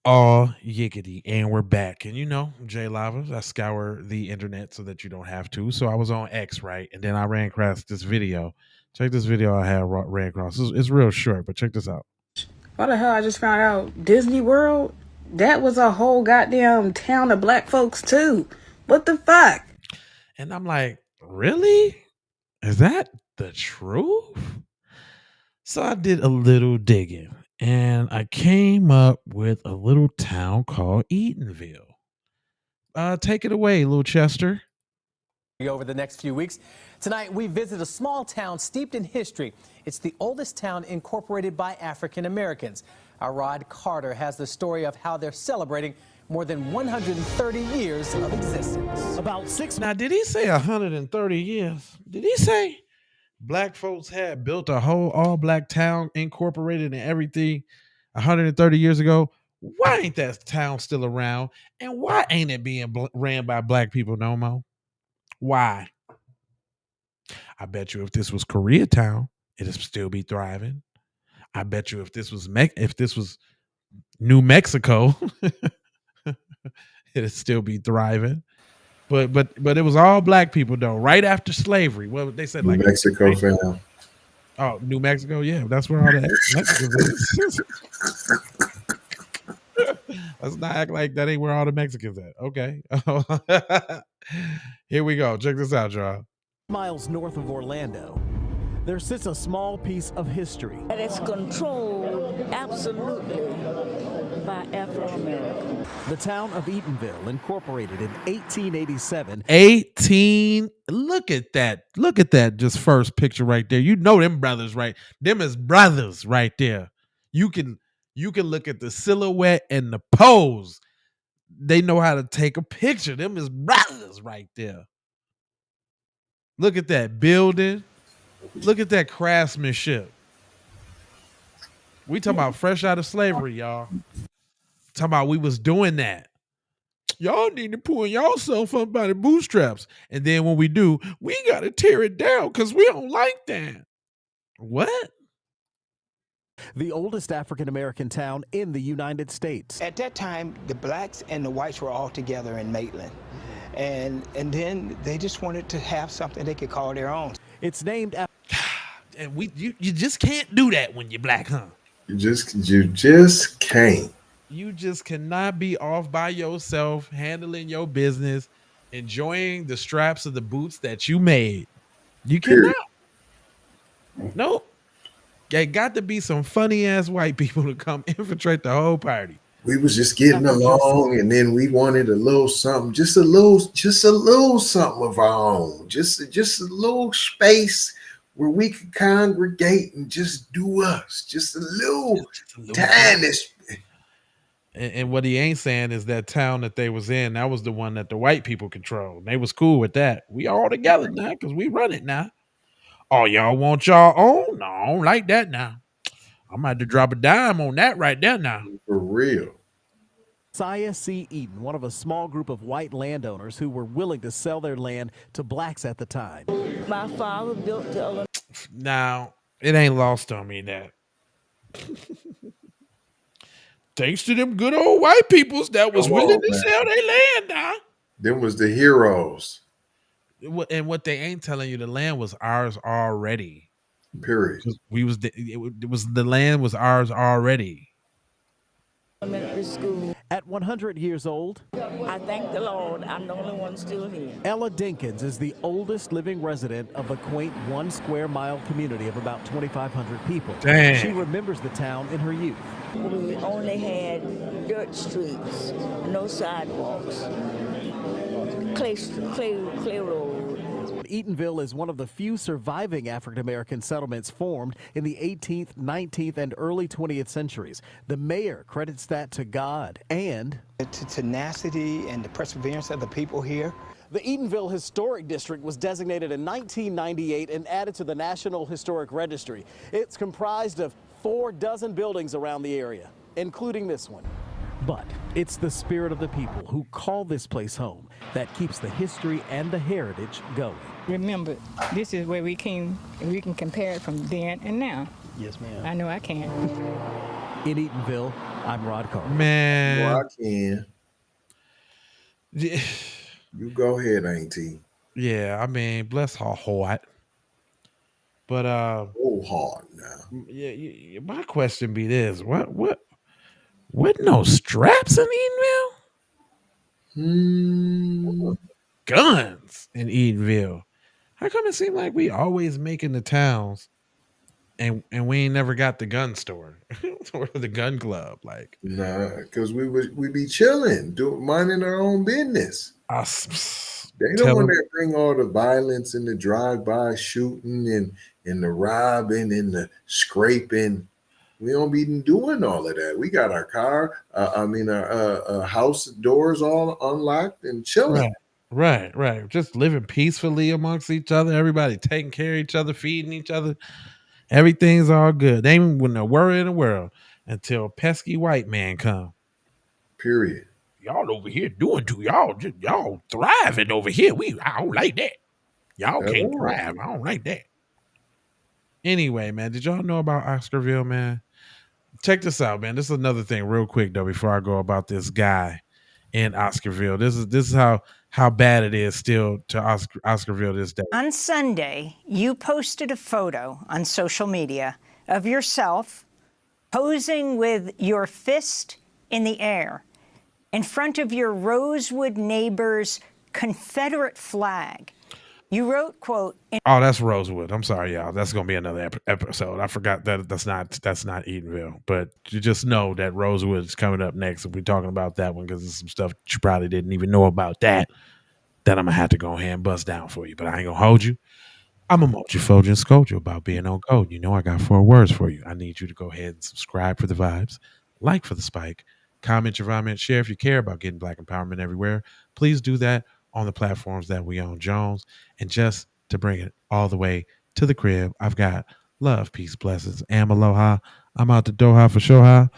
Oh, yiggity. And we're back. And you know, Jay Lava, I scour the internet so that you don't have to. So I was on X, right? And then I ran across this video. Check this video I had ran across. It's real short, but check this out. What the hell? I just found out Disney World, that was a whole goddamn town of black folks too. What the fuck? And I'm like, really? Is that the truth? So I did a little digging and I came up with a little town called Eatonville. Take it away, little Chester. Over the next few weeks. Tonight, we visit a small town steeped in history. It's the oldest town incorporated by African Americans. Our Rod Carter has the story of how they're celebrating more than 130 years of existence. About six. Now, did he say 130 years? Did he say black folks had built a whole all black town incorporated and everything 130 years ago? Why ain't that town still around? And why ain't it being ran by black people no more? Why? I bet you if this was Koreatown, it'd still be thriving. I bet you if this was New Mexico, it'd still be thriving. But it was all black people though. Right after slavery, well, they said New like Mexico, fam. Oh, New Mexico, yeah, that's where all the Mexicans is. Let's not act like that ain't where all the Mexicans at. Okay. Here we go. Check this out, y'all. Miles north of Orlando, there sits a small piece of history. And it's controlled absolutely by Afro-Americans. The town of Eatonville, incorporated in 1887. Look at that. Look at that just first picture right there. You know them brothers, right? Them is brothers right there. You can look at the silhouette and the pose. They know how to take a picture. Them is brothers right there. Look at that building. Look at that craftsmanship. We talking about fresh out of slavery, y'all. Talking about we was doing that. Y'all need to pull yourself up by the bootstraps. And then when we do, we got to tear it down because we don't like that. What? The oldest African-American town in the United States. At that time, the blacks and the whites were all together in Maitland. And then they just wanted to have something they could call their own. It's named after... And you just can't do that when you're black, huh? You just can't. You just cannot be off by yourself, handling your business, enjoying the straps of the boots that you made. You cannot. Nope. There got to be some funny ass white people to come infiltrate the whole party. We was just getting along, and then we wanted a little something, just a little something of our own, just a little space where we could congregate and just do us, just a little tiny. And what he ain't saying is that town that they was in, that was the one that the white people controlled. They was cool with that. We all together now because we run it now. Oh, y'all want y'all own? No, I don't like that now. I'm about to drop a dime on that right there now. For real. Josiah C. Eaton, one of a small group of white landowners who were willing to sell their land to blacks at the time. My father built the... Now, it ain't lost on me that. Thanks to them good old white peoples that was willing to sell their land now. Them was the heroes. And what they ain't telling you, the land was ours already. Period. The land was ours already. Elementary school. At 100 years old, I thank the Lord I'm the only one still here. Ella Dinkins is the oldest living resident of a quaint 1 square mile community of about 2,500 people. Dang. She remembers the town in her youth. We only had dirt streets, no sidewalks, clay road. Eatonville is one of the few surviving African-American settlements formed in the 18th, 19th, and early 20th centuries. The mayor credits that to God and The tenacity and the perseverance of the people here. the Eatonville Historic District was designated in 1998 and added to the National Historic Registry. It's comprised of 4 dozen buildings around the area, including this one. But it's the spirit of the people who call this place home that keeps the history and the heritage going. Remember, this is where we came, and we can compare it from then and now. Yes, ma'am. I know I can. In Eatonville, I'm Rod Carter. Well, Man. I can. You go ahead, Auntie. Yeah, I mean, bless her heart. But Go hard now. my question be this: what no straps in Eatonville? Hmm. Guns in Eatonville. How come it seem like we always making the towns and we ain't never got the gun store or the gun club? Like, Nah, because we be chilling, minding our own business. They don't tell want them, to bring all the violence and the drive-by shooting and the robbing and the scraping. We don't be doing all of that. We got our our house doors all unlocked and chilling. right. Just living peacefully amongst each other. Everybody taking care of each other, feeding each other. Everything's all good. They ain't with no worry in the world until a pesky white man come. Period. Y'all over here doing too. Y'all thriving over here. I don't like that. Y'all At can't all. thrive. I don't like that. Anyway, man, did y'all know about Oscarville, man? Check this out, man. This is another thing, real quick though, before I go about this guy in Oscarville. This is how bad it is still to Oscarville this day. On Sunday, you posted a photo on social media of yourself posing with your fist in the air in front of your Rosewood neighbor's Confederate flag. You wrote, quote, Oh, that's Rosewood. I'm sorry, y'all. That's gonna be another episode. I forgot that's not Eatonville, but you just know that Rosewood is coming up next. We're talking about that one because there's some stuff that you probably didn't even know about that I'm gonna have to go ahead and bust down for you. But I ain't gonna hold you. I'm gonna mold you, fold you, and scold you about being on code. You know I got 4 words for you. I need you to go ahead and subscribe for the vibes, like for the spike, comment your comment, share if you care about getting black empowerment everywhere. Please do that on the platforms that we own, Jones. And just to bring it all the way to the crib, I've got love, peace, blessings, and aloha. I'm out the Doha for Shoha.